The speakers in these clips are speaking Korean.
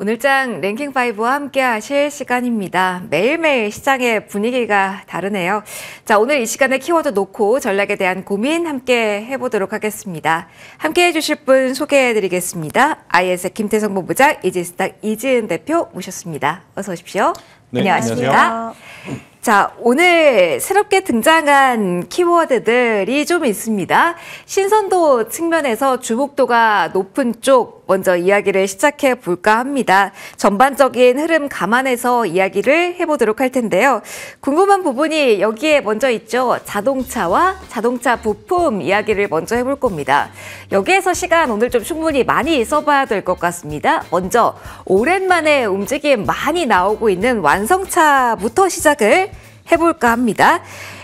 오늘장 랭킹5와 함께 하실 시간입니다. 매일매일 시장의 분위기가 다르네요. 자, 오늘 이 시간에 키워드 놓고 전략에 대한 고민 함께 해보도록 하겠습니다. 함께 해주실 분 소개해드리겠습니다. IS의 김태성 본부장, 이지스탁 이지은 대표 모셨습니다. 어서 오십시오. 네, 안녕하십니까. 자, 오늘 새롭게 등장한 키워드들이 좀 있습니다. 신선도 측면에서 주목도가 높은 쪽 먼저 이야기를 시작해 볼까 합니다. 전반적인 흐름 감안해서 이야기를 해보도록 할 텐데요. 궁금한 부분이 여기에 먼저 있죠. 자동차와 자동차 부품 이야기를 먼저 해볼 겁니다. 여기에서 시간 오늘 좀 충분히 많이 써봐야 될 것 같습니다. 먼저 오랜만에 움직임 많이 나오고 있는 완성차부터 시작을 해볼까 합니다.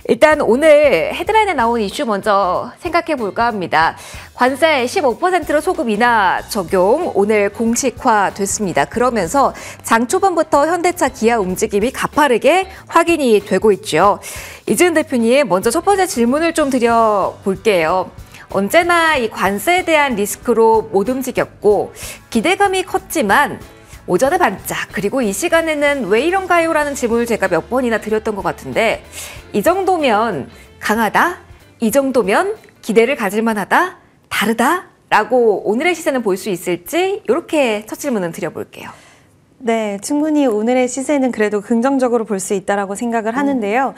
일단 오늘 헤드라인에 나온 이슈 먼저 생각해 볼까 합니다. 관세 15%로 소급 인하 적용 오늘 공식화됐습니다. 그러면서 장 초반부터 현대차, 기아 움직임이 가파르게 확인이 되고 있죠. 이지은 대표님, 먼저 첫 번째 질문을 좀 드려볼게요. 언제나 이 관세에 대한 리스크로 못 움직였고 기대감이 컸지만 오전에 반짝, 그리고 이 시간에는 왜 이런가요? 라는 질문을 제가 몇 번이나 드렸던 것 같은데, 이 정도면 강하다? 이 정도면 기대를 가질 만하다? 다르다? 라고 오늘의 시세는 볼 수 있을지 이렇게 첫 질문은 드려볼게요. 네, 충분히 오늘의 시세는 그래도 긍정적으로 볼 수 있다고 생각을 하는데요.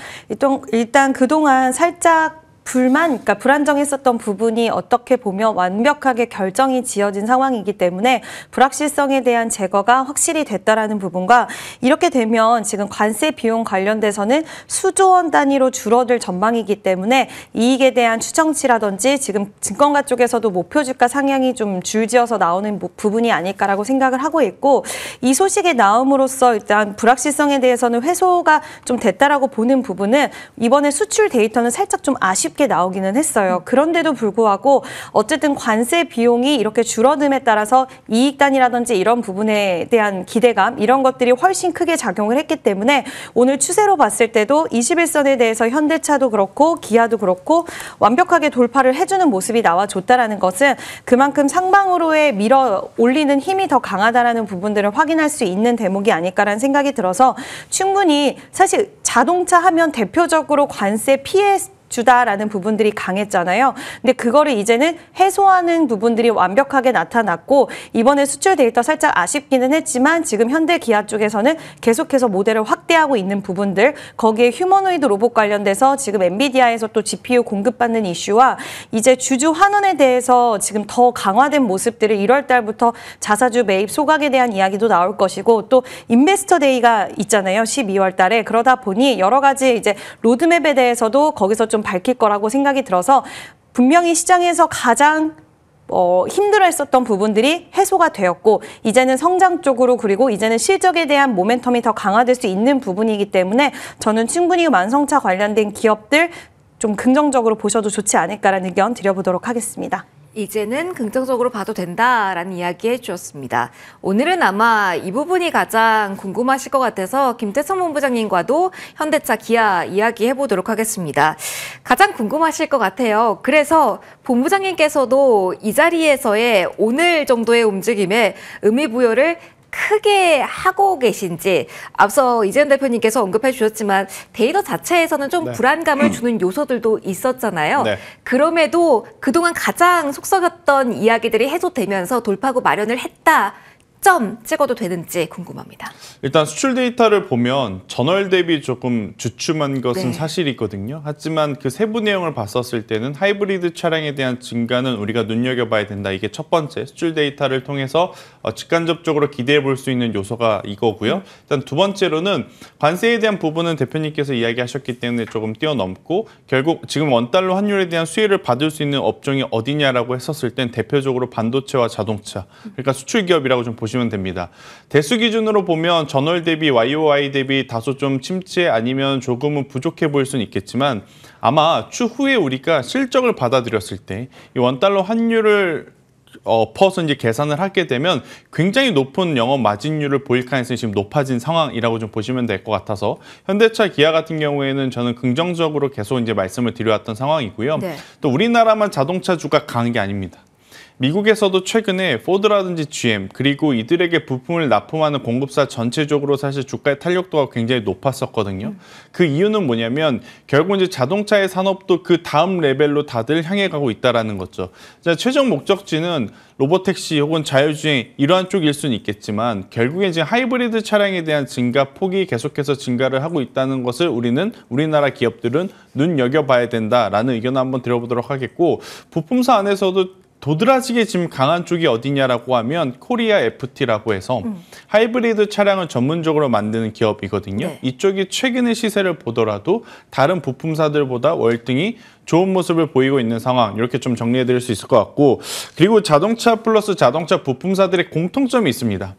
일단 그동안 살짝 그러니까 불안정했었던 부분이 어떻게 보면 완벽하게 결정이 지어진 상황이기 때문에 불확실성에 대한 제거가 확실히 됐다라는 부분과, 이렇게 되면 지금 관세 비용 관련돼서는 수조 원 단위로 줄어들 전망이기 때문에 이익에 대한 추정치라든지 지금 증권가 쪽에서도 목표 주가 상향이 좀 줄지어서 나오는 부분이 아닐까라고 생각을 하고 있고, 이 소식이 나옴으로써 일단 불확실성에 대해서는 해소가 좀 됐다라고 보는 부분은 이번에 수출 데이터는 살짝 좀 아쉽게 나오기는 했어요. 그런데도 불구하고 어쨌든 관세 비용이 이렇게 줄어듦에 따라서 이익 단위라든지 이런 부분에 대한 기대감, 이런 것들이 훨씬 크게 작용을 했기 때문에 오늘 추세로 봤을 때도 21선에 대해서 현대차도 그렇고 기아도 그렇고 완벽하게 돌파를 해주는 모습이 나와줬다라는 것은 그만큼 상방으로의 밀어 올리는 힘이 더 강하다라는 부분들을 확인할 수 있는 대목이 아닐까라는 생각이 들어서, 충분히 사실 자동차 하면 대표적으로 관세 피해 주다라는 부분들이 강했잖아요. 근데 그거를 이제는 해소하는 부분들이 완벽하게 나타났고, 이번에 수출 데이터 살짝 아쉽기는 했지만 지금 현대 기아 쪽에서는 계속해서 모델을 확대하고 있는 부분들, 거기에 휴머노이드 로봇 관련돼서 지금 엔비디아에서 또 GPU 공급받는 이슈와 이제 주주 환원에 대해서 지금 더 강화된 모습들을 1월 달부터 자사주 매입 소각에 대한 이야기도 나올 것이고, 또 인베스터 데이가 있잖아요. 12월 달에. 그러다 보니 여러 가지 이제 로드맵에 대해서도 거기서 좀 밝힐 거라고 생각이 들어서, 분명히 시장에서 가장 힘들어했었던 부분들이 해소가 되었고, 이제는 성장 쪽으로, 그리고 이제는 실적에 대한 모멘텀이 더 강화될 수 있는 부분이기 때문에 저는 충분히 완성차 관련된 기업들 좀 긍정적으로 보셔도 좋지 않을까라는 의견 드려보도록 하겠습니다. 이제는 긍정적으로 봐도 된다라는 이야기 해주셨습니다. 오늘은 아마 이 부분이 가장 궁금하실 것 같아서 김태성 본부장님과도 현대차, 기아 이야기 해보도록 하겠습니다. 가장 궁금하실 것 같아요. 그래서 본부장님께서도 이 자리에서의 오늘 정도의 움직임에 의미부여를 크게 하고 계신지, 앞서 이재현 대표님께서 언급해 주셨지만 데이터 자체에서는 좀 불안감을 주는 요소들도 있었잖아요. 그럼에도 그동안 가장 속썩였던 이야기들이 해소되면서 돌파구 마련을 했다. 점 찍어도 되는지 궁금합니다. 일단 수출 데이터를 보면 전월 대비 조금 주춤한 것은 사실이거든요. 하지만 그 세부 내용을 봤었을 때는 하이브리드 차량에 대한 증가는 우리가 눈여겨봐야 된다. 이게 첫 번째, 수출 데이터를 통해서 직간접적으로 기대해 볼 수 있는 요소가 이거고요. 일단 두 번째로는 관세에 대한 부분은 대표님께서 이야기하셨기 때문에 조금 뛰어넘고, 결국 지금 원달러 환율에 대한 수혜를 받을 수 있는 업종이 어디냐라고 했었을 땐 대표적으로 반도체와 자동차, 그러니까 수출 기업이라고 좀 보시면 됩니다. 대수 기준으로 보면 전월 대비, YOY 대비 다소 좀 침체 아니면 조금은 부족해 보일 수는 있겠지만, 아마 추후에 우리가 실적을 받아들였을 때 이 원달러 환율을 퍼서 이제 계산을 하게 되면 굉장히 높은 영업 마진율을 보일 가능성이 지금 높아진 상황이라고 좀 보시면 될 것 같아서, 현대차, 기아 같은 경우에는 저는 긍정적으로 계속 이제 말씀을 드려왔던 상황이고요. 또 우리나라만 자동차주가 강한 게 아닙니다. 미국에서도 최근에 포드라든지 GM 그리고 이들에게 부품을 납품하는 공급사 전체적으로 사실 주가의 탄력도가 굉장히 높았었거든요. 그 이유는 뭐냐면 결국 이제 자동차의 산업도 그 다음 레벨로 다들 향해 가고 있다라는 거죠. 최종 목적지는 로보택시 혹은 자율주행 이러한 쪽일 수는 있겠지만 결국에 이제 하이브리드 차량에 대한 증가 폭이 계속해서 증가를 하고 있다는 것을 우리나라 기업들은 눈여겨봐야 된다라는 의견을 한번 드려보도록 하겠고, 부품사 안에서도 도드라지게 지금 강한 쪽이 어디냐라고 하면 코리아 FT라고 해서 하이브리드 차량을 전문적으로 만드는 기업이거든요. 네. 이쪽이 최근의 시세를 보더라도 다른 부품사들보다 월등히 좋은 모습을 보이고 있는 상황, 이렇게 좀 정리해드릴 수 있을 것 같고, 그리고 자동차 플러스 자동차 부품사들의 공통점이 있습니다.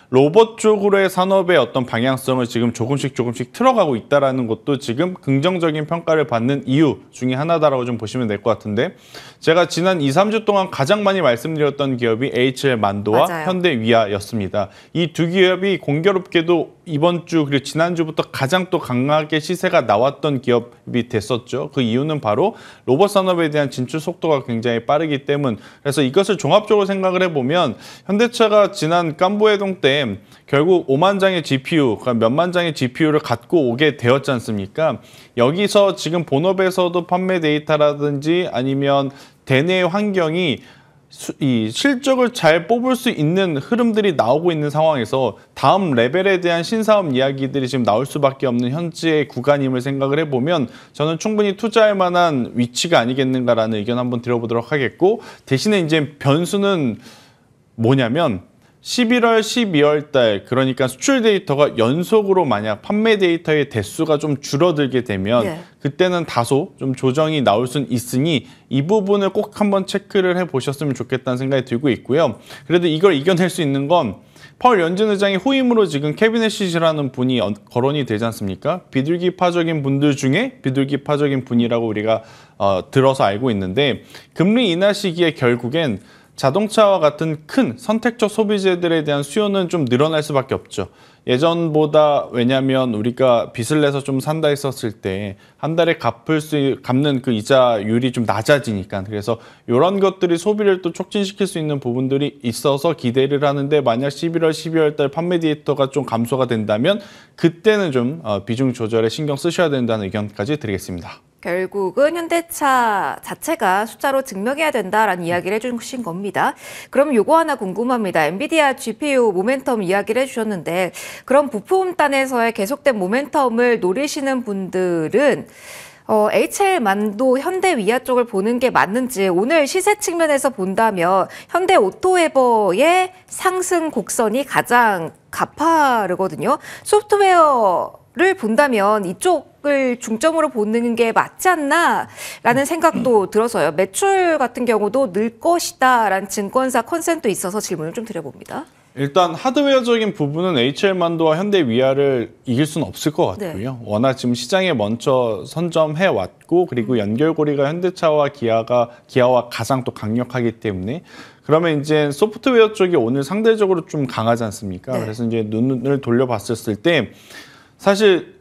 로봇 쪽으로의 산업의 어떤 방향성을 지금 조금씩 틀어가고 있다는 것도 지금 긍정적인 평가를 받는 이유 중에 하나다라고 좀 보시면 될 것 같은데, 제가 지난 2, 3주 동안 가장 많이 말씀드렸던 기업이 HL 만도와 맞아요. 현대 위아였습니다. 이 두 기업이 공교롭게도 이번 주 그리고 지난주부터 가장 또 강하게 시세가 나왔던 기업이 됐었죠. 그 이유는 바로 로봇 산업에 대한 진출 속도가 굉장히 빠르기 때문. 그래서 이것을 종합적으로 생각을 해보면 현대차가 지난 깐부회동 때 결국 5만 장의 GPU, 그러니까 몇만 장의 GPU를 갖고 오게 되었지 않습니까? 여기서 지금 본업에서도 판매 데이터라든지 아니면 대내 환경이 이 실적을 잘 뽑을 수 있는 흐름들이 나오고 있는 상황에서 다음 레벨에 대한 신사업 이야기들이 지금 나올 수밖에 없는 현재의 구간임을 생각을 해보면 저는 충분히 투자할 만한 위치가 아니겠는가라는 의견 한번 드려보도록 하겠고, 대신에 이제 변수는 뭐냐면 11월, 12월 달, 그러니까 수출 데이터가 연속으로 만약 판매 데이터의 대수가 좀 줄어들게 되면 네. 그때는 다소 좀 조정이 나올 수는 있으니 이 부분을 꼭 한번 체크를 해보셨으면 좋겠다는 생각이 들고 있고요. 그래도 이걸 이겨낼 수 있는 건 파월 연준 의장의 후임으로 지금 캐비넷 시시라는 분이 거론이 되지 않습니까? 비둘기파적인 분들 중에 비둘기파적인 분이라고 우리가 들어서 알고 있는데, 금리 인하 시기에 결국엔 자동차와 같은 큰 선택적 소비재들에 대한 수요는 좀 늘어날 수밖에 없죠. 예전보다, 왜냐하면 우리가 빚을 내서 좀 산다 했었을 때 한 달에 갚는 그 이자율이 좀 낮아지니까, 그래서 이런 것들이 소비를 또 촉진시킬 수 있는 부분들이 있어서 기대를 하는데, 만약 11월, 12월 달 판매 데이터가 좀 감소가 된다면 그때는 좀 비중 조절에 신경 쓰셔야 된다는 의견까지 드리겠습니다. 결국은 현대차 자체가 숫자로 증명해야 된다라는 이야기를 해주신 겁니다. 그럼 요거 하나 궁금합니다. 엔비디아 GPU 모멘텀 이야기를 해주셨는데, 그럼 부품단에서의 계속된 모멘텀을 노리시는 분들은 HL 만도 현대 위아 쪽을 보는 게 맞는지, 오늘 시세 측면에서 본다면 현대 오토에버의 상승 곡선이 가장 가파르거든요. 소프트웨어를 본다면 이쪽을 중점으로 보는 게 맞지 않나라는 생각도 들어서요. 매출 같은 경우도 늘 것이다라는 증권사 컨센도 있어서 질문을 좀 드려봅니다. 일단 하드웨어적인 부분은 HL만도와 현대 위아를 이길 수는 없을 것 같고요. 네. 워낙 지금 시장에 먼저 선점해 왔고, 그리고 연결고리가 현대차와 기아와 가장 또 강력하기 때문에, 그러면 이제 소프트웨어 쪽이 오늘 상대적으로 좀 강하지 않습니까? 네. 그래서 이제 눈을 돌려봤을 때 사실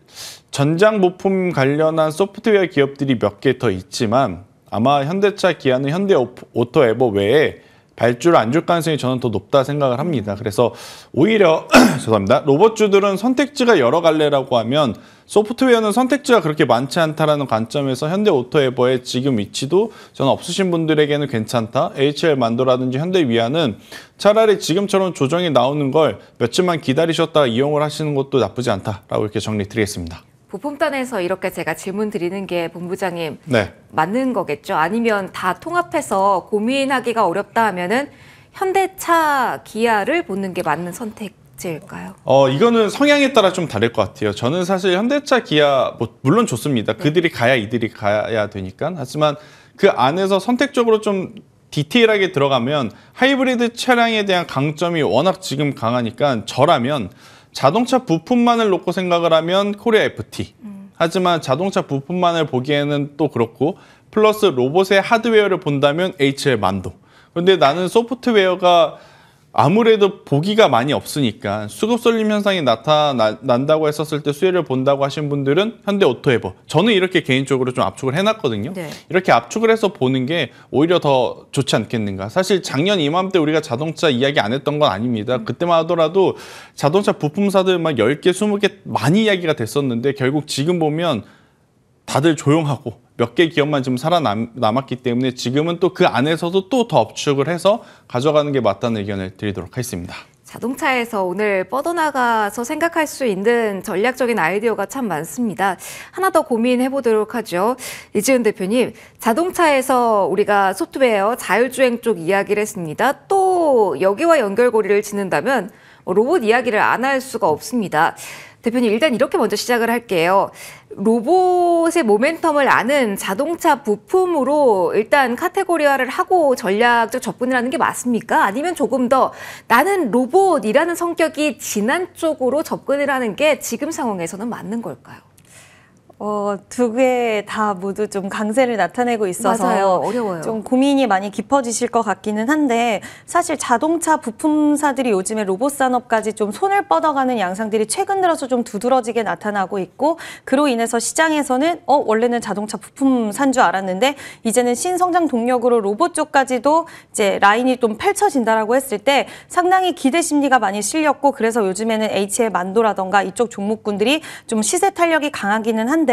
전장 부품 관련한 소프트웨어 기업들이 몇 개 더 있지만, 아마 현대차, 기아는 현대 오토 에버 외에 발주를 안 줄 가능성이 저는 더 높다 생각을 합니다. 그래서 오히려 죄송합니다. 로봇주들은 선택지가 여러 갈래라고 하면 소프트웨어는 선택지가 그렇게 많지 않다라는 관점에서 현대 오토에버의 지금 위치도 저는 없으신 분들에게는 괜찮다. HL 만도라든지 현대 위아는 차라리 지금처럼 조정이 나오는 걸 며칠만 기다리셨다가 이용을 하시는 것도 나쁘지 않다라고 이렇게 정리 드리겠습니다. 부품단에서 이렇게 제가 질문 드리는 게 본부장님 네. 맞는 거겠죠? 아니면 다 통합해서 고민하기가 어렵다 하면은 현대차, 기아를 보는 게 맞는 선택지일까요? 이거는 성향에 따라 좀 다를 것 같아요. 저는 사실 현대차, 기아 물론 좋습니다. 그들이 가야 이들이 가야 되니까. 하지만 그 안에서 선택적으로 좀 디테일하게 들어가면 하이브리드 차량에 대한 강점이 워낙 지금 강하니까, 저라면 자동차 부품만을 놓고 생각을 하면 코리아 FT. 하지만 자동차 부품만을 보기에는 또 그렇고, 플러스 로봇의 하드웨어를 본다면 HL 만도. 그런데 나는 소프트웨어가 아무래도 보기가 많이 없으니까 수급 쏠림 현상이 나타난다고 했었을 때 수혜를 본다고 하신 분들은 현대 오토에버. 저는 이렇게 개인적으로 좀 압축을 해놨거든요. 네. 이렇게 압축을 해서 보는 게 오히려 더 좋지 않겠는가. 사실 작년 이맘때 우리가 자동차 이야기 안 했던 건 아닙니다. 그때만 하더라도 자동차 부품사들 막 10개, 20개 많이 이야기가 됐었는데 결국 지금 보면 다들 조용하고 몇 개 기업만 지금 살아남았기 때문에 지금은 또 그 안에서도 또 더 압축을 해서 가져가는 게 맞다는 의견을 드리도록 하겠습니다. 자동차에서 오늘 뻗어나가서 생각할 수 있는 전략적인 아이디어가 참 많습니다. 하나 더 고민해 보도록 하죠. 이지은 대표님, 자동차에서 우리가 소프트웨어 자율주행 쪽 이야기를 했습니다. 또 여기와 연결고리를 짓는다면 로봇 이야기를 안 할 수가 없습니다. 대표님, 일단 이렇게 먼저 시작을 할게요. 로봇의 모멘텀을 아는 자동차 부품으로 일단 카테고리화를 하고 전략적 접근을 하는 게 맞습니까? 아니면 조금 더 나는 로봇이라는 성격이 진한 쪽으로 접근을 하는 게 지금 상황에서는 맞는 걸까요? 두 개 다 모두 좀 강세를 나타내고 있어서 맞아요. 어려워요. 좀 고민이 많이 깊어지실 것 같기는 한데 사실 자동차 부품사들이 요즘에 로봇 산업까지 좀 손을 뻗어가는 양상들이 최근 들어서 좀 두드러지게 나타나고 있고 그로 인해서 시장에서는 원래는 자동차 부품사인 줄 알았는데 이제는 신성장 동력으로 로봇 쪽까지도 이제 라인이 좀 펼쳐진다라고 했을 때 상당히 기대 심리가 많이 실렸고 그래서 요즘에는 HL 만도라던가 이쪽 종목군들이 좀 시세 탄력이 강하기는 한데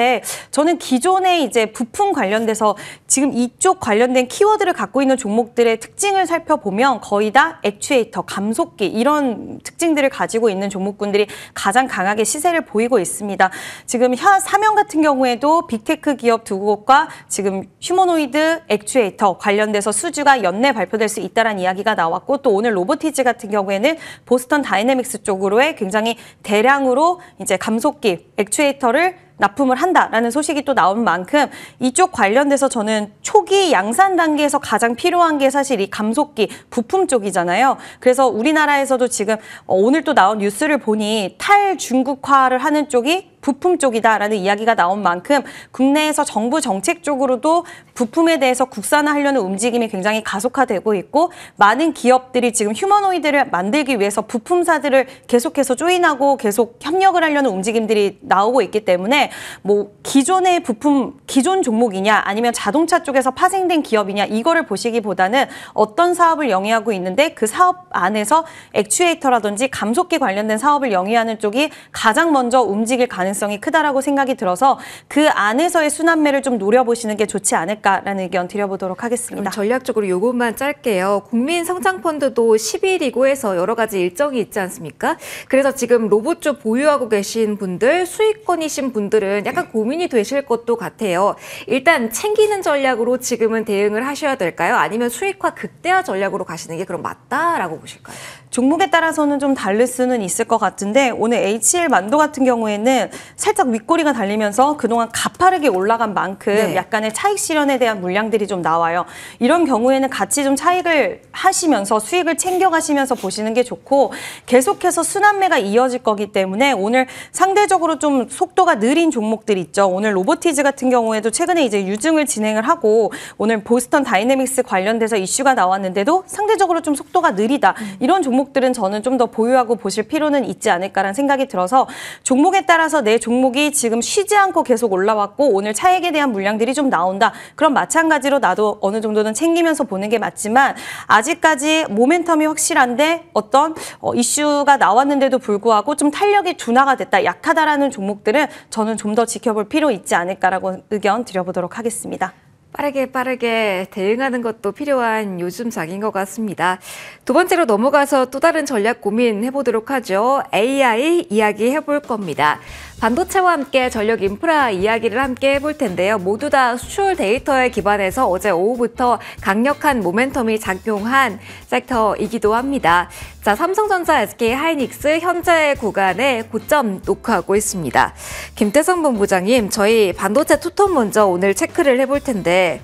저는 기존의 이제 부품 관련돼서 지금 이쪽 관련된 키워드를 갖고 있는 종목들의 특징을 살펴보면 거의 다 액추에이터, 감속기 이런 특징들을 가지고 있는 종목군들이 가장 강하게 시세를 보이고 있습니다. 지금 사명 같은 경우에도 빅테크 기업 두 곳과 지금 휴머노이드 액추에이터 관련돼서 수주가 연내 발표될 수 있다는 이야기가 나왔고 또 오늘 로보티즈 같은 경우에는 보스턴 다이내믹스 쪽으로의 굉장히 대량으로 이제 감속기 액추에이터를 납품을 한다라는 소식이 또 나온 만큼 이쪽 관련돼서 저는 초기 양산 단계에서 가장 필요한 게 사실 이 감속기 부품 쪽이잖아요. 그래서 우리나라에서도 지금 오늘 또 나온 뉴스를 보니 탈중국화를 하는 쪽이 부품 쪽이다라는 이야기가 나온 만큼 국내에서 정부 정책 쪽으로도 부품에 대해서 국산화하려는 움직임이 굉장히 가속화되고 있고 많은 기업들이 지금 휴머노이드를 만들기 위해서 부품사들을 계속해서 조인하고 계속 협력을 하려는 움직임들이 나오고 있기 때문에 뭐 기존의 부품, 기존 종목이냐 아니면 자동차 쪽에서 파생된 기업이냐 이거를 보시기보다는 어떤 사업을 영위하고 있는데 그 사업 안에서 액추에이터라든지 감속기 관련된 사업을 영위하는 쪽이 가장 먼저 움직일 가능성이 크다라고 생각이 들어서 그 안에서의 순환매를 좀 노려보시는 게 좋지 않을까라는 의견 드려보도록 하겠습니다. 전략적으로 요것만 짧게요. 국민성장펀드도 10일이고 해서 여러 가지 일정이 있지 않습니까? 그래서 지금 로봇 쪽 보유하고 계신 분들, 수익권이신 분들은 약간 고민이 되실 것도 같아요. 일단 챙기는 전략으로 지금은 대응을 하셔야 될까요? 아니면 수익화 극대화 전략으로 가시는 게 그럼 맞다라고 보실까요? 종목에 따라서는 좀 다를 수는 있을 것 같은데 오늘 HL 만도 같은 경우에는 살짝 윗꼬리가 달리면서 그동안 가파르게 올라간 만큼 네. 약간의 차익 실현에 대한 물량들이 좀 나와요. 이런 경우에는 같이 좀 차익을 하시면서 수익을 챙겨가시면서 보시는 게 좋고 계속해서 순환매가 이어질 거기 때문에 오늘 상대적으로 좀 속도가 느린 종목들 있죠. 오늘 로보티즈 같은 경우에도 최근에 이제 유증을 진행을 하고 오늘 보스턴 다이내믹스 관련돼서 이슈가 나왔는데도 상대적으로 좀 속도가 느리다. 이런 종목들은 저는 좀 더 보유하고 보실 필요는 있지 않을까라는 생각이 들어서 종목에 따라서 내 종목이 지금 쉬지 않고 계속 올라왔고 오늘 차익에 대한 물량들이 좀 나온다. 그럼 마찬가지로 나도 어느 정도는 챙기면서 보는 게 맞지만 아직까지 모멘텀이 확실한데 어떤 이슈가 나왔는데도 불구하고 좀 탄력이 둔화가 됐다. 약하다라는 종목들은 저는 좀 더 지켜볼 필요 있지 않을까라고 의견 드려보도록 하겠습니다. 빠르게 대응하는 것도 필요한 요즘 장인 것 같습니다. 두 번째로 넘어가서 또 다른 전략 고민해보도록 하죠. AI 이야기 해볼 겁니다. 반도체와 함께 전력 인프라 이야기를 함께 해볼 텐데요. 모두 다 수출 데이터에 기반해서 어제 오후부터 강력한 모멘텀이 작용한 섹터이기도 합니다. 자, 삼성전자, SK하이닉스 현재 구간에 고점 노크하고 있습니다. 김태성 본부장님, 저희 반도체 투톱 먼저 오늘 체크를 해볼 텐데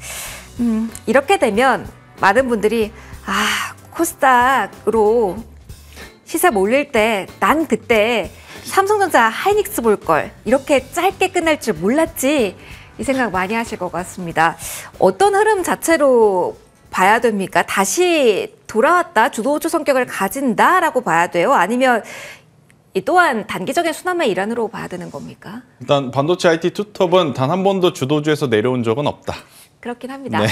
이렇게 되면 많은 분들이 코스닥으로 시세 몰릴 때 난 그때 삼성전자 하이닉스 볼 걸 이렇게 짧게 끝날 줄 몰랐지 이 생각 많이 하실 것 같습니다. 어떤 흐름 자체로 봐야 됩니까? 다시 돌아왔다, 주도주 성격을 가진다라고 봐야 돼요? 아니면 이 또한 단기적인 순환의 일환으로 봐야 되는 겁니까? 일단 반도체 IT 투톱은 단 한 번도 주도주에서 내려온 적은 없다. 그렇긴 합니다. 네.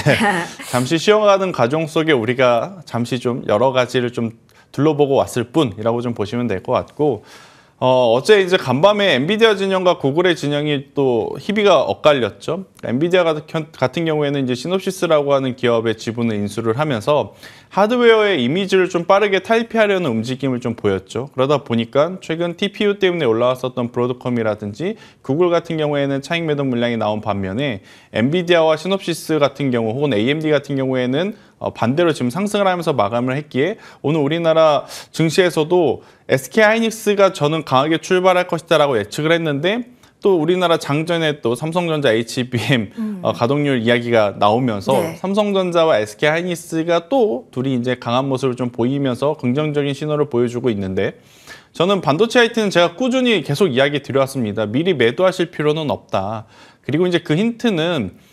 잠시 쉬어가는 과정 속에 우리가 잠시 좀 여러 가지를 좀 둘러보고 왔을 뿐이라고 좀 보시면 될 것 같고, 어제 이제 간밤에 엔비디아 진영과 구글의 진영이 또 희비가 엇갈렸죠. 엔비디아 같은 경우에는 이제 시놉시스라고 하는 기업의 지분을 인수를 하면서 하드웨어의 이미지를 좀 빠르게 탈피하려는 움직임을 좀 보였죠. 그러다 보니까 최근 TPU 때문에 올라왔었던 브로드컴이라든지 구글 같은 경우에는 차익 매도 물량이 나온 반면에 엔비디아와 시놉시스 같은 경우 혹은 AMD 같은 경우에는 반대로 지금 상승을 하면서 마감을 했기에 오늘 우리나라 증시에서도 SK하이닉스가 저는 강하게 출발할 것이다라고 예측을 했는데 또 우리나라 장전에 또 삼성전자 HBM 가동률 이야기가 나오면서 네. 삼성전자와 SK하이닉스가 또 둘이 이제 강한 모습을 좀 보이면서 긍정적인 신호를 보여주고 있는데 저는 반도체 IT는 제가 꾸준히 계속 이야기 드려왔습니다. 미리 매도하실 필요는 없다. 그리고 이제 그 힌트는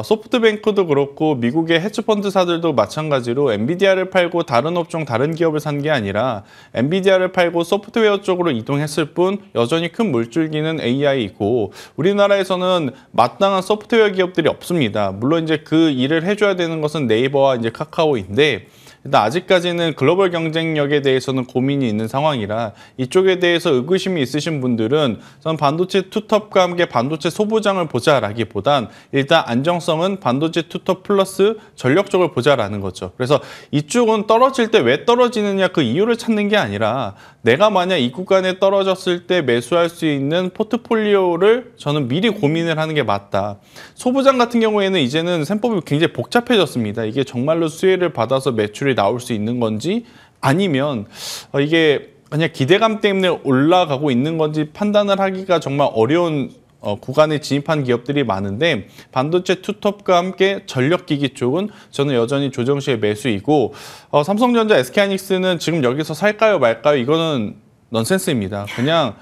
소프트뱅크도 그렇고 미국의 헤지펀드사들도 마찬가지로 엔비디아를 팔고 다른 업종, 다른 기업을 산 게 아니라 엔비디아를 팔고 소프트웨어 쪽으로 이동했을 뿐 여전히 큰 물줄기는 AI이고 우리나라에서는 마땅한 소프트웨어 기업들이 없습니다. 물론 이제 그 일을 해줘야 되는 것은 네이버와 이제 카카오인데 일단 아직까지는 글로벌 경쟁력에 대해서는 고민이 있는 상황이라 이쪽에 대해서 의구심이 있으신 분들은 저는 반도체 투톱과 함께 반도체 소부장을 보자라기보단 일단 안정성은 반도체 투톱 플러스 전력적으로 보자라는 거죠. 그래서 이쪽은 떨어질 때 왜 떨어지느냐 그 이유를 찾는 게 아니라 내가 만약 이 구간에 떨어졌을 때 매수할 수 있는 포트폴리오를 저는 미리 고민을 하는 게 맞다. 소부장 같은 경우에는 이제는 셈법이 굉장히 복잡해졌습니다. 이게 정말로 수혜를 받아서 매출이 나올 수 있는 건지 아니면 이게 그냥 기대감 때문에 올라가고 있는 건지 판단을 하기가 정말 어려운 구간에 진입한 기업들이 많은데 반도체 투톱과 함께 전력기기 쪽은 저는 여전히 조정시의 매수이고 삼성전자, SK하이닉스는 지금 여기서 살까요 말까요? 이거는 넌센스입니다. 그냥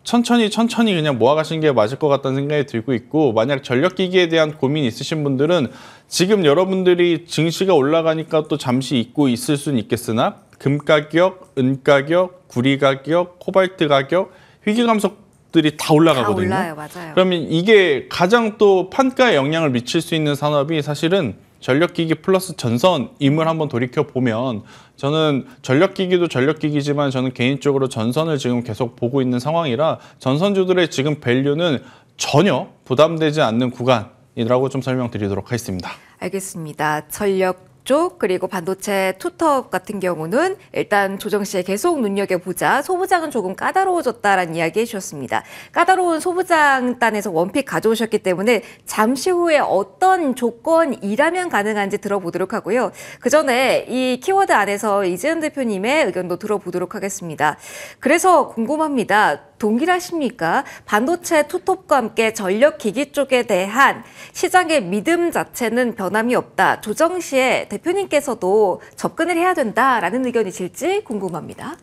천천히 그냥 모아가시는 게 맞을 것 같다는 생각이 들고 있고 만약 전력기기에 대한 고민이 있으신 분들은 지금 여러분들이 증시가 올라가니까 또 잠시 잊고 있을 수는 있겠으나 금 가격, 은 가격, 구리 가격, 코발트 가격, 희귀감속 들이 다 올라가거든요. 다 올라요, 맞아요. 그러면 이게 가장 또 판가에 영향을 미칠 수 있는 산업이 사실은 전력기기 플러스 전선임을 한번 돌이켜 보면 저는 전력기기도 전력기기지만 저는 개인적으로 전선을 지금 계속 보고 있는 상황이라 전선주들의 지금 밸류는 전혀 부담되지 않는 구간이라고 좀 설명드리도록 하겠습니다. 알겠습니다. 전력 쪽 그리고 반도체 투톱 같은 경우는 일단 조정 시에 계속 눈여겨보자. 소부장은 조금 까다로워졌다라는 이야기 해주셨습니다. 까다로운 소부장단에서 원픽 가져오셨기 때문에 잠시 후에 어떤 조건이라면 가능한지 들어보도록 하고요. 그 전에 이 키워드 안에서 이재현 대표님의 의견도 들어보도록 하겠습니다. 그래서 궁금합니다. 동일하십니까? 반도체 투톱과 함께 전력기기 쪽에 대한 시장의 믿음 자체는 변함이 없다. 조정 시에 대표님께서도 접근을 해야 된다라는 의견이실지 궁금합니다.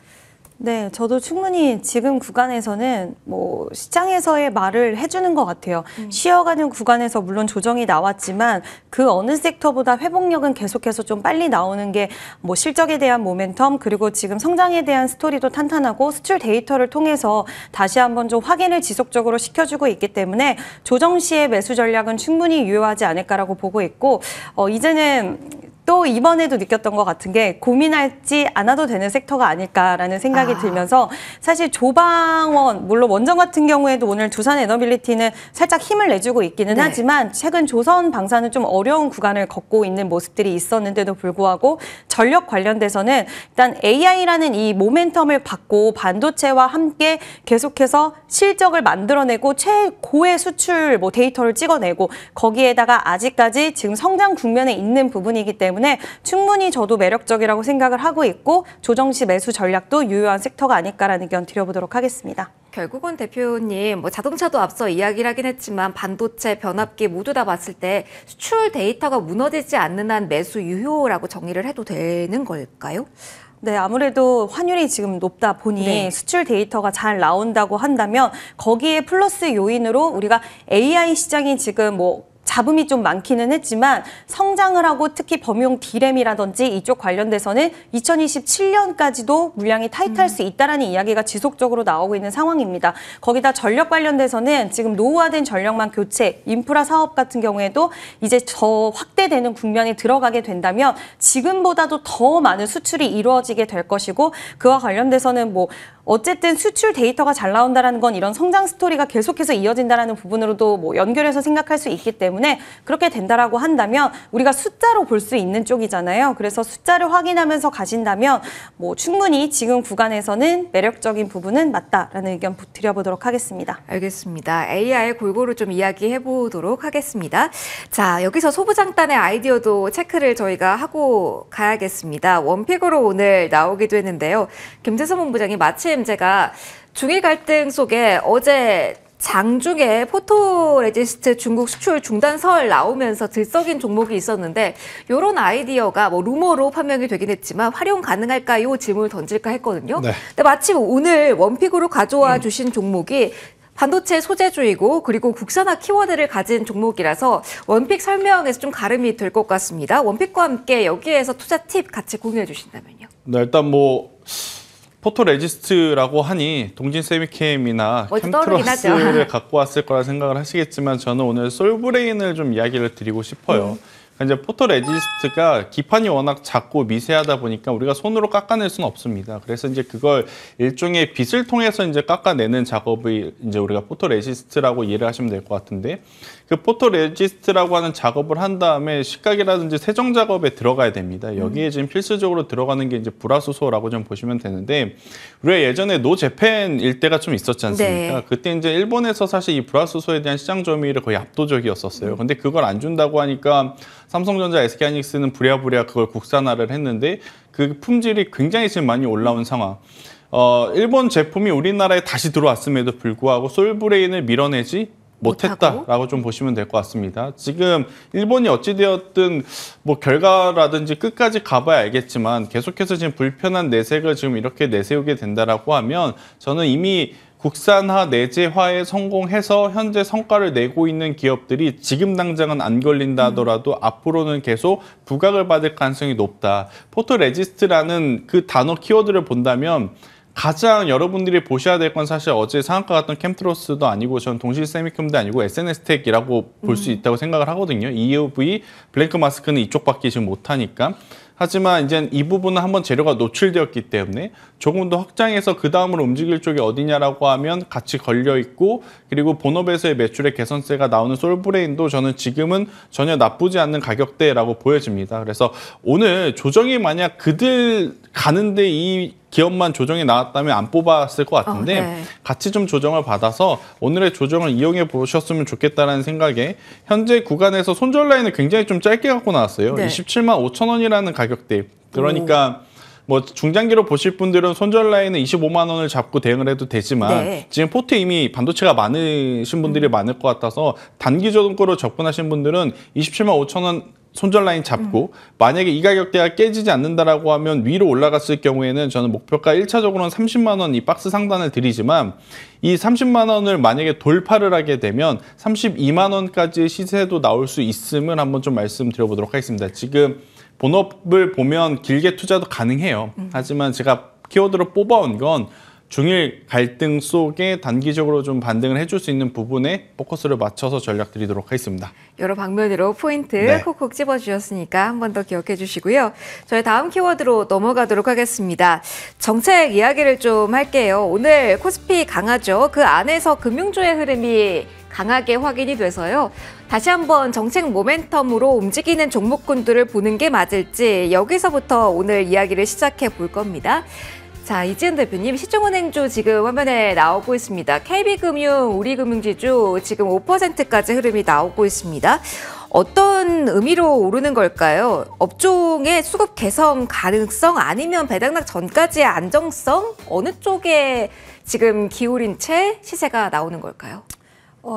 네, 저도 충분히 지금 구간에서는 뭐 시장에서의 말을 해주는 것 같아요. 쉬어가는 구간에서 물론 조정이 나왔지만 그 어느 섹터보다 회복력은 계속해서 좀 빨리 나오는 게 뭐 실적에 대한 모멘텀 그리고 지금 성장에 대한 스토리도 탄탄하고 수출 데이터를 통해서 다시 한번 좀 확인을 지속적으로 시켜주고 있기 때문에 조정 시의 매수 전략은 충분히 유효하지 않을까라고 보고 있고 이제는 또 이번에도 느꼈던 것 같은 게 고민하지 않아도 되는 섹터가 아닐까라는 생각이 들면서 사실 조방원, 물론 원전 같은 경우에도 오늘 두산 에너빌리티는 살짝 힘을 내주고 있기는 네. 하지만 최근 조선 방사는 좀 어려운 구간을 걷고 있는 모습들이 있었는데도 불구하고 전력 관련돼서는 일단 AI라는 이 모멘텀을 받고 반도체와 함께 계속해서 실적을 만들어내고 최고의 수출 뭐 데이터를 찍어내고 거기에다가 아직까지 지금 성장 국면에 있는 부분이기 때문에 충분히 저도 매력적이라고 생각을 하고 있고 조정시 매수 전략도 유효한 섹터가 아닐까라는 의견 드려보도록 하겠습니다. 결국은 대표님, 뭐 자동차도 앞서 이야기를 하긴 했지만 반도체, 변압기 모두 다 봤을 때 수출 데이터가 무너지지 않는 한 매수 유효라고 정리를 해도 되는 걸까요? 네, 아무래도 환율이 지금 높다 보니 네. 수출 데이터가 잘 나온다고 한다면 거기에 플러스 요인으로 우리가 AI 시장이 지금 뭐 잡음이 좀 많기는 했지만 성장을 하고 특히 범용 D램이라든지 이쪽 관련돼서는 2027년까지도 물량이 타이트할 수 있다라는 이야기가 지속적으로 나오고 있는 상황입니다. 거기다 전력 관련돼서는 지금 노후화된 전력망 교체, 인프라 사업 같은 경우에도 이제 더 확대되는 국면에 들어가게 된다면 지금보다도 더 많은 수출이 이루어지게 될 것이고 그와 관련돼서는 뭐 어쨌든 수출 데이터가 잘 나온다라는 건 이런 성장 스토리가 계속해서 이어진다라는 부분으로도 뭐 연결해서 생각할 수 있기 때문에 그렇게 된다라고 한다면 우리가 숫자로 볼 수 있는 쪽이잖아요. 그래서 숫자를 확인하면서 가신다면 뭐 충분히 지금 구간에서는 매력적인 부분은 맞다라는 의견 드려보도록 하겠습니다. 알겠습니다. AI 골고루 좀 이야기해 보도록 하겠습니다. 자, 여기서 소부장단의 아이디어도 체크를 저희가 하고 가야겠습니다. 원픽으로 오늘 나오기도 했는데요. 김재선 본부장이 마침 제가 중일 갈등 속에 어제 장중에 포토레지스트 중국 수출 중단설 나오면서 들썩인 종목이 있었는데 이런 아이디어가 뭐 루머로 판명이 되긴 했지만 활용 가능할까요? 질문을 던질까 했거든요. 네. 근데 마침 오늘 원픽으로 가져와 주신 종목이 반도체 소재주이고 그리고 국산화 키워드를 가진 종목이라서 원픽 설명에서 좀 가름이 될 것 같습니다. 원픽과 함께 여기에서 투자 팁 같이 공유해 주신다면요. 네, 일단 뭐 포토레지스트라고 하니 동진 세미캠이나 캠트러스를 갖고 왔을 거라 생각을 하시겠지만 저는 오늘 솔브레인을 좀 이야기를 드리고 싶어요. 이제 포토레지스트가 기판이 워낙 작고 미세하다 보니까 우리가 손으로 깎아낼 수는 없습니다. 그래서 이제 그걸 일종의 빗을 통해서 이제 깎아내는 작업이 이제 우리가 포토레지스트라고 이해를 하시면 될 것 같은데 그 포토레지스트라고 하는 작업을 한 다음에 식각이라든지 세정 작업에 들어가야 됩니다. 여기에 지금 필수적으로 들어가는 게 이제 불화수소라고 좀 보시면 되는데 우리가 예전에 노재팬 일대가 좀 있었지 않습니까? 네. 그때 이제 일본에서 사실 이 불화수소에 대한 시장 점유율이 거의 압도적이었었어요. 근데 그걸 안 준다고 하니까 삼성전자, SK하이닉스는 부랴부랴 그걸 국산화를 했는데 그 품질이 굉장히 지금 많이 올라온 상황. 일본 제품이 우리나라에 다시 들어왔음에도 불구하고 솔브레인을 밀어내지 못했다라고 좀 보시면 될 것 같습니다. 지금 일본이 어찌되었든 뭐 결과라든지 끝까지 가봐야 알겠지만 계속해서 지금 불편한 내색을 지금 이렇게 내세우게 된다라고 하면 저는 이미 국산화 내재화에 성공해서 현재 성과를 내고 있는 기업들이 지금 당장은 안 걸린다 하더라도 앞으로는 계속 부각을 받을 가능성이 높다. 포토레지스트라는 그 단어 키워드를 본다면 가장 여러분들이 보셔야 될 건 사실 어제 상한가 갔던 캠트로스도 아니고 전 동실세미컴도 아니고 SNS텍이라고 볼 수 있다고 생각을 하거든요. EUV 블랭크 마스크는 이쪽밖에 지금 못하니까. 하지만 이제 이 부분은 한번 재료가 노출되었기 때문에 조금 더 확장해서 그 다음으로 움직일 쪽이 어디냐라고 하면 같이 걸려 있고 그리고 본업에서의 매출의 개선세가 나오는 솔브레인도 저는 지금은 전혀 나쁘지 않는 가격대라고 보여집니다. 그래서 오늘 조정이 만약 그들 가는데 이 기업만 조정이 나왔다면 안 뽑았을 것 같은데 네. 같이 좀 조정을 받아서 오늘의 조정을 이용해 보셨으면 좋겠다는 생각에 현재 구간에서 손절 라인을 굉장히 좀 짧게 갖고 나왔어요. 네. 27만 5천 원이라는 가격대. 그러니까 뭐 중장기로 보실 분들은 손절 라인은 25만 원을 잡고 대응을 해도 되지만 네. 지금 포트에 이미 반도체가 많으신 분들이 많을 것 같아서 단기적으로 접근하신 분들은 27만 5천 원 손절 라인 잡고 만약에 이 가격대가 깨지지 않는다라고 하면 위로 올라갔을 경우에는 저는 목표가 1차적으로는 30만 원 이 박스 상단을 드리지만 이 30만 원을 만약에 돌파를 하게 되면 32만 원까지의 시세도 나올 수 있음을 한번 좀 말씀드려보도록 하겠습니다. 지금 본업을 보면 길게 투자도 가능해요. 하지만 제가 키워드로 뽑아온 건 중일 갈등 속에 단기적으로 좀 반등을 해줄 수 있는 부분에 포커스를 맞춰서 전략 드리도록 하겠습니다. 여러 방면으로 포인트 네. 콕콕 집어주셨으니까 한 번 더 기억해 주시고요. 저희 다음 키워드로 넘어가도록 하겠습니다. 정책 이야기를 좀 할게요. 오늘 코스피 강하죠. 그 안에서 금융주의 흐름이 강하게 확인이 돼서요. 다시 한번 정책 모멘텀으로 움직이는 종목군들을 보는 게 맞을지 여기서부터 오늘 이야기를 시작해 볼 겁니다. 자, 이지은 대표님, 시중은행주 지금 화면에 나오고 있습니다. KB금융, 우리금융지주 지금 5%까지 흐름이 나오고 있습니다. 어떤 의미로 오르는 걸까요? 업종의 수급 개선 가능성 아니면 배당락 전까지의 안정성? 어느 쪽에 지금 기울인 채 시세가 나오는 걸까요?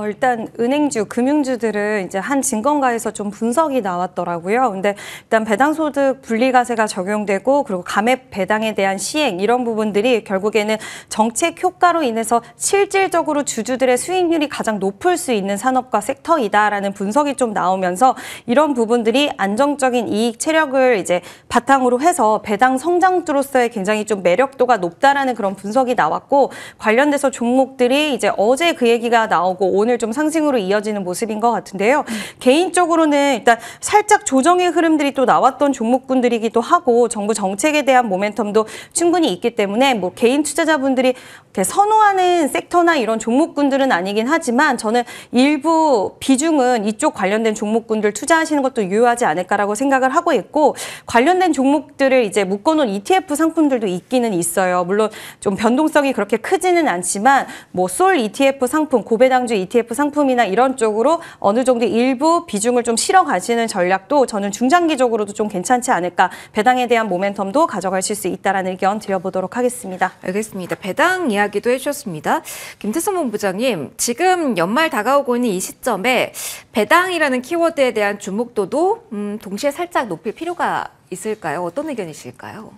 일단 은행주, 금융주들은 이제 한 증권가에서 좀 분석이 나왔더라고요. 근데 일단 배당소득 분리과세가 적용되고 그리고 감액 배당에 대한 시행 이런 부분들이 결국에는 정책 효과로 인해서 실질적으로 주주들의 수익률이 가장 높을 수 있는 산업과 섹터이다라는 분석이 좀 나오면서 이런 부분들이 안정적인 이익 체력을 이제 바탕으로 해서 배당 성장주로서의 굉장히 좀 매력도가 높다라는 그런 분석이 나왔고 관련돼서 종목들이 이제 어제 그 얘기가 나오고 오늘 좀 상승으로 이어지는 모습인 것 같은데요. 개인적으로는 일단 살짝 조정의 흐름들이 또 나왔던 종목군들이기도 하고 정부 정책에 대한 모멘텀도 충분히 있기 때문에 뭐 개인 투자자분들이 선호하는 섹터나 이런 종목군들은 아니긴 하지만 저는 일부 비중은 이쪽 관련된 종목군들 투자하시는 것도 유효하지 않을까라고 생각을 하고 있고 관련된 종목들을 이제 묶어놓은 ETF 상품들도 있기는 있어요. 물론 좀 변동성이 그렇게 크지는 않지만 뭐 솔 ETF 상품, 고배당주 ETF 상품이나 이런 쪽으로 어느 정도 일부 비중을 좀 실어 가시는 전략도 저는 중장기적으로도 좀 괜찮지 않을까. 배당에 대한 모멘텀도 가져가실 수 있다라는 의견 드려보도록 하겠습니다. 알겠습니다. 배당 이야기도 해주셨습니다. 김태성 본부장님, 지금 연말 다가오고 있는 이 시점에 배당이라는 키워드에 대한 주목도도 동시에 살짝 높일 필요가 있을까요? 어떤 의견이실까요?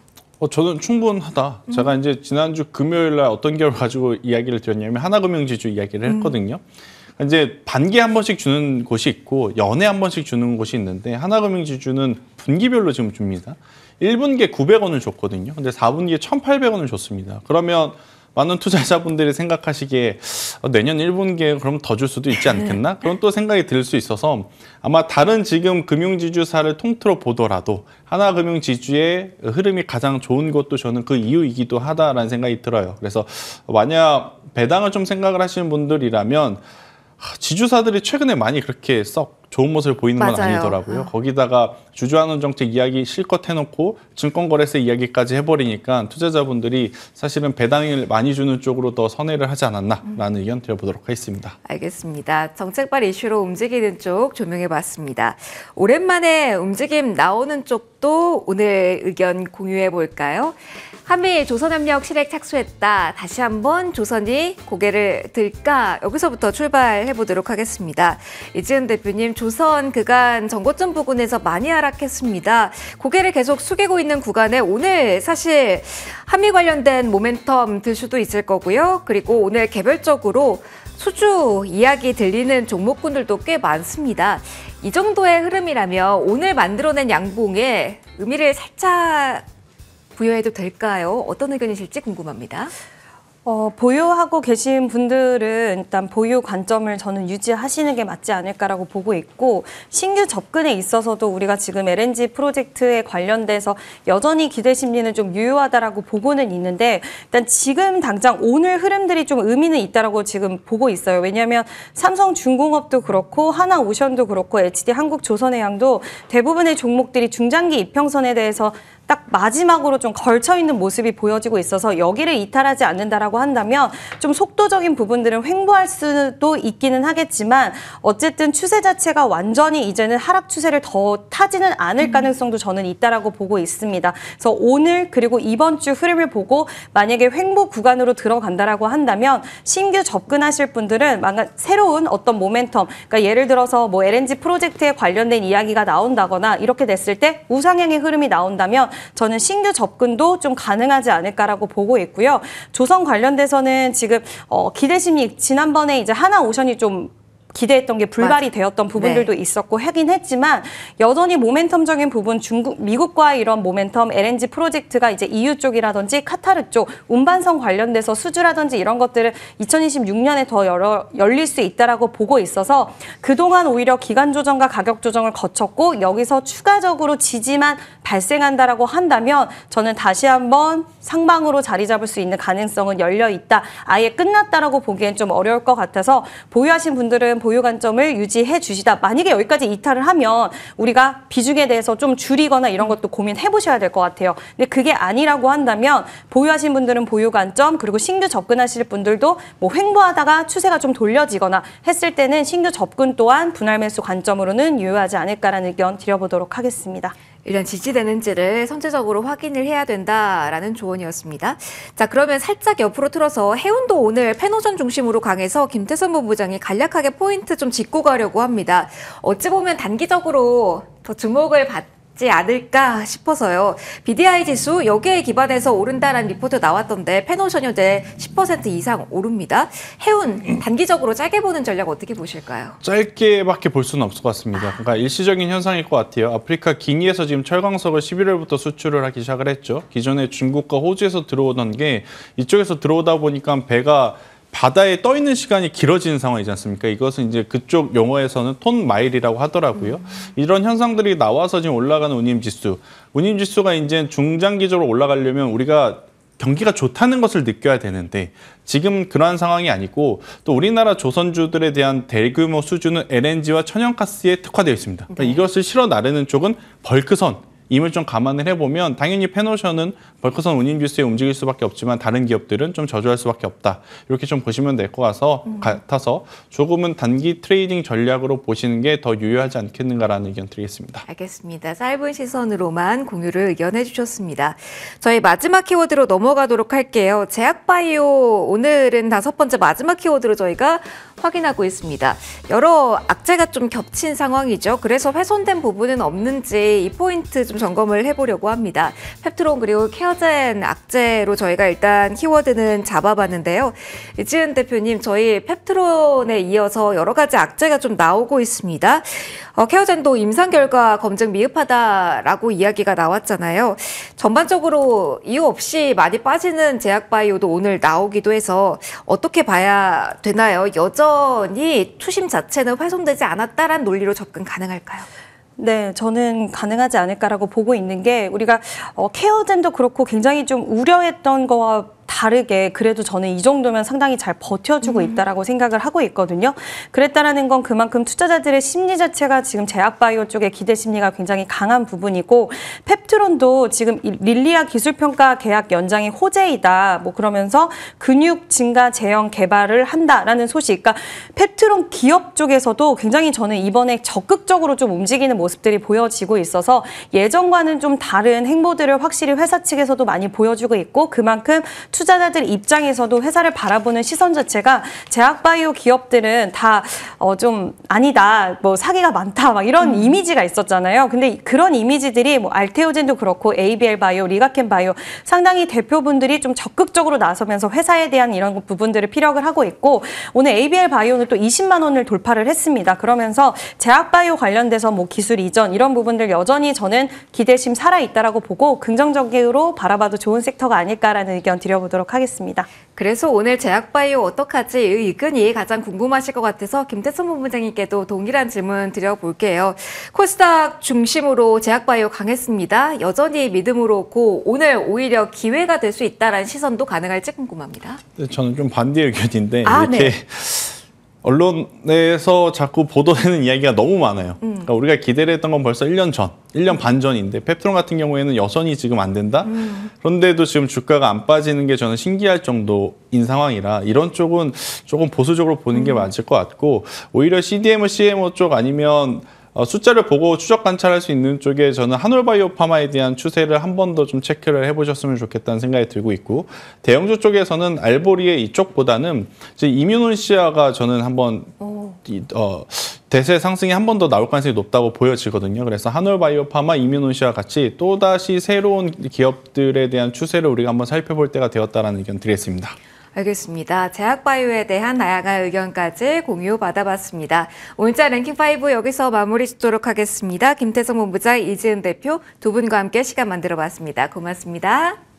저는 충분하다. 제가 이제 지난주 금요일 날 어떤 결을 가지고 이야기를 드렸냐면 하나금융지주 이야기를 했거든요. 이제 반기에 한 번씩 주는 곳이 있고 연에 한 번씩 주는 곳이 있는데 하나금융지주는 분기별로 지금 줍니다. 1분기에 900원을 줬거든요. 근데 4분기에 1,800원을 줬습니다. 그러면 많은 투자자분들이 생각하시기에 내년 1분기에 그럼 더 줄 수도 있지 않겠나? 그런 또 생각이 들 수 있어서 아마 다른 지금 금융지주사를 통틀어 보더라도 하나금융지주의 흐름이 가장 좋은 것도 저는 그 이유이기도 하다라는 생각이 들어요. 그래서 만약 배당을 좀 생각을 하시는 분들이라면 지주사들이 최근에 많이 그렇게 썩 좋은 모습을 보이는 건 맞아요. 아니더라고요. 거기다가 주주환원 정책 이야기 실컷 해놓고 증권거래세 이야기까지 해버리니까 투자자분들이 사실은 배당을 많이 주는 쪽으로 더 선회를 하지 않았나라는 의견 드려보도록 하겠습니다. 알겠습니다. 정책발 이슈로 움직이는 쪽 조명해봤습니다. 오랜만에 움직임 나오는 쪽도 오늘 의견 공유해볼까요? 한미 조선협력 실행 착수했다. 다시 한번 조선이 고개를 들까? 여기서부터 출발해보도록 하겠습니다. 이지은 대표님, 조선 그간 전고점 부근에서 많이 하락했습니다. 고개를 계속 숙이고 있는 구간에 오늘 사실 한미 관련된 모멘텀 들 수도 있을 거고요. 그리고 오늘 개별적으로 수주 이야기 들리는 종목군들도 꽤 많습니다. 이 정도의 흐름이라면 오늘 만들어낸 양봉에 의미를 살짝 부여해도 될까요? 어떤 의견이실지 궁금합니다. 보유하고 계신 분들은 일단 보유 관점을 저는 유지하시는 게 맞지 않을까라고 보고 있고 신규 접근에 있어서도 우리가 지금 LNG 프로젝트에 관련돼서 여전히 기대 심리는 좀 유효하다라고 보고는 있는데 일단 지금 당장 오늘 흐름들이 좀 의미는 있다라고 지금 보고 있어요. 왜냐하면 삼성중공업도 그렇고 하나오션도 그렇고 HD 한국조선해양도 대부분의 종목들이 중장기 이평선에 대해서 딱 마지막으로 좀 걸쳐있는 모습이 보여지고 있어서 여기를 이탈하지 않는다라고 한다면 좀 속도적인 부분들은 횡보할 수도 있기는 하겠지만 어쨌든 추세 자체가 완전히 이제는 하락 추세를 더 타지는 않을 가능성도 저는 있다라고 보고 있습니다. 그래서 오늘 그리고 이번 주 흐름을 보고 만약에 횡보 구간으로 들어간다라고 한다면 신규 접근하실 분들은 새로운 어떤 모멘텀, 그러니까 예를 들어서 뭐 LNG 프로젝트에 관련된 이야기가 나온다거나 이렇게 됐을 때 우상향의 흐름이 나온다면 저는 신규 접근도 좀 가능하지 않을까라고 보고 있고요. 조선 관련돼서는 지금 기대 심리 지난번에 이제 하나오션이 좀 기대했던 게 불발이 되었던 부분들도 있었고 하긴 했지만 여전히 모멘텀적인 부분 미국과 이런 모멘텀 LNG 프로젝트가 이제 EU 쪽이라든지 카타르 쪽 운반선 관련돼서 수주라든지 이런 것들을 2026년에 더 열릴 수 있다라고 보고 있어서 그동안 오히려 기간 조정과 가격 조정을 거쳤고 여기서 추가적으로 지지만 발생한다라고 한다면 저는 다시 한번 상방으로 자리 잡을 수 있는 가능성은 열려 있다. 아예 끝났다라고 보기엔 좀 어려울 것 같아서 보유하신 분들은 보유 관점을 유지해 주시다. 만약에 여기까지 이탈을 하면 우리가 비중에 대해서 좀 줄이거나 이런 것도 고민해 보셔야 될 것 같아요. 근데 그게 아니라고 한다면 보유하신 분들은 보유 관점 그리고 신규 접근하실 분들도 뭐 횡보하다가 추세가 좀 돌려지거나 했을 때는 신규 접근 또한 분할 매수 관점으로는 유효하지 않을까라는 의견 드려보도록 하겠습니다. 일단 지지되는지를 선제적으로 확인을 해야 된다라는 조언이었습니다. 자, 그러면 살짝 옆으로 틀어서 해운도 오늘 패노전 중심으로 강해서 김태선 본부장이 간략하게 포인트 좀 짚고 가려고 합니다. 어찌 보면 단기적으로 더 주목을 받지 않을까 싶어서요. BDI 지수 여기에 기반해서 오른다라는 리포트 나왔던데 패노션 현재 10% 이상 오릅니다. 해운 단기적으로 짧게 보는 전략 어떻게 보실까요? 짧게밖에 볼 수는 없을 것 같습니다. 그러니까 일시적인 현상일 것 같아요. 아프리카 기니에서 지금 철광석을 11월부터 수출을 하기 시작을 했죠. 기존에 중국과 호주에서 들어오던 게 이쪽에서 들어오다 보니까 배가 바다에 떠 있는 시간이 길어지는 상황이지 않습니까? 이것은 이제 그쪽 용어에서는 톤 마일이라고 하더라고요. 이런 현상들이 나와서 지금 올라가는 운임지수. 운임지수가 이제 중장기적으로 올라가려면 우리가 경기가 좋다는 것을 느껴야 되는데 지금 그러한 상황이 아니고 또 우리나라 조선주들에 대한 대규모 수주는 LNG와 천연가스에 특화되어 있습니다. 그러니까 이것을 실어 나르는 쪽은 벌크선. 임을 좀 감안을 해보면 당연히 패노션은 벌크선 운임지수에 움직일 수밖에 없지만 다른 기업들은 좀 저조할 수밖에 없다. 이렇게 좀 보시면 될 것 같아서 조금은 단기 트레이딩 전략으로 보시는 게 더 유효하지 않겠는가라는 의견 드리겠습니다. 알겠습니다. 짧은 시선으로만 공유를 의견해 주셨습니다. 저희 마지막 키워드로 넘어가도록 할게요. 제약바이오 오늘은 5번째 마지막 키워드로 저희가 확인하고 있습니다. 여러 악재가 좀 겹친 상황이죠. 그래서 훼손된 부분은 없는지 이 포인트 좀 점검을 해보려고 합니다. 펩트론 그리고 케어젠 악재로 저희가 일단 키워드는 잡아봤는데요. 이지은 대표님, 저희 펩트론에 이어서 여러 가지 악재가 좀 나오고 있습니다. 케어젠도 임상 결과 검증 미흡하다라고 이야기가 나왔잖아요. 전반적으로 이유 없이 많이 빠지는 제약바이오도 오늘 나오기도 해서 어떻게 봐야 되나요? 여전히 투심 자체는 훼손되지 않았다라는 논리로 접근 가능할까요? 네, 저는 가능하지 않을까라고 보고 있는 게 우리가 케어젠도 그렇고 굉장히 좀 우려했던 거와 다르게 그래도 저는 이 정도면 상당히 잘 버텨주고 있다라고 생각을 하고 있거든요. 그랬다라는 건 그만큼 투자자들의 심리 자체가 지금 제약바이오 쪽에 기대 심리가 굉장히 강한 부분이고 펩트론도 지금 릴리아 기술평가 계약 연장이 호재이다. 뭐 그러면서 근육 증가 제형 개발을 한다라는 소식. 그러니까 펩트론 기업 쪽에서도 굉장히 저는 이번에 적극적으로 좀 움직이는 모습들이 보여지고 있어서 예전과는 좀 다른 행보들을 확실히 회사 측에서도 많이 보여주고 있고 그만큼 투자자들 입장에서도 회사를 바라보는 시선 자체가 제약바이오 기업들은 다 좀 아니다, 뭐 사기가 많다, 막 이런 이미지가 있었잖아요. 근데 그런 이미지들이 뭐 알테오젠도 그렇고 ABL 바이오, 리가켄 바이오 상당히 대표분들이 좀 적극적으로 나서면서 회사에 대한 이런 부분들을 피력을 하고 있고 오늘 ABL 바이오는 또 20만 원을 돌파를 했습니다. 그러면서 제약바이오 관련돼서 뭐 기술 이전 이런 부분들 여전히 저는 기대심 살아있다라고 보고 긍정적으로 바라봐도 좋은 섹터가 아닐까라는 의견 드려보도록 하겠습니다. 그래서 오늘 제약바이오 어떡하지 이 의견이 가장 궁금하실 것 같아서 김태선 본부장님께도 동일한 질문 드려볼게요. 코스닥 중심으로 제약바이오 강했습니다. 여전히 믿음으로 고 오늘 오히려 기회가 될 수 있다는 시선도 가능할지 궁금합니다. 저는 좀 반대 의견인데 아, 이렇게 네. 언론에서 자꾸 보도되는 이야기가 너무 많아요. 그러니까 우리가 기대를 했던 건 벌써 1년 전, 1년 반 전인데 펩트론 같은 경우에는 여전히 지금 안 된다? 그런데도 지금 주가가 안 빠지는 게 저는 신기할 정도인 상황이라 이런 쪽은 조금 보수적으로 보는 게 맞을 것 같고 오히려 CDMO, CMO 쪽 아니면 숫자를 보고 추적 관찰할 수 있는 쪽에 저는 한올바이오파마에 대한 추세를 한 번 더 좀 체크를 해보셨으면 좋겠다는 생각이 들고 있고 대형주 쪽에서는 알보리의 이쪽보다는 이제 이뮤논시아가 저는 한번 대세 상승이 한 번 더 나올 가능성이 높다고 보여지거든요. 그래서 한올바이오파마, 이뮤논시아 같이 또다시 새로운 기업들에 대한 추세를 우리가 한번 살펴볼 때가 되었다는 의견 드리겠습니다. 알겠습니다. 제약바이오에 대한 다양한 의견까지 공유 받아봤습니다. 오늘자 랭킹5 여기서 마무리 짓도록 하겠습니다. 김태성 본부장, 이지은 대표 두 분과 함께 시간 만들어봤습니다. 고맙습니다.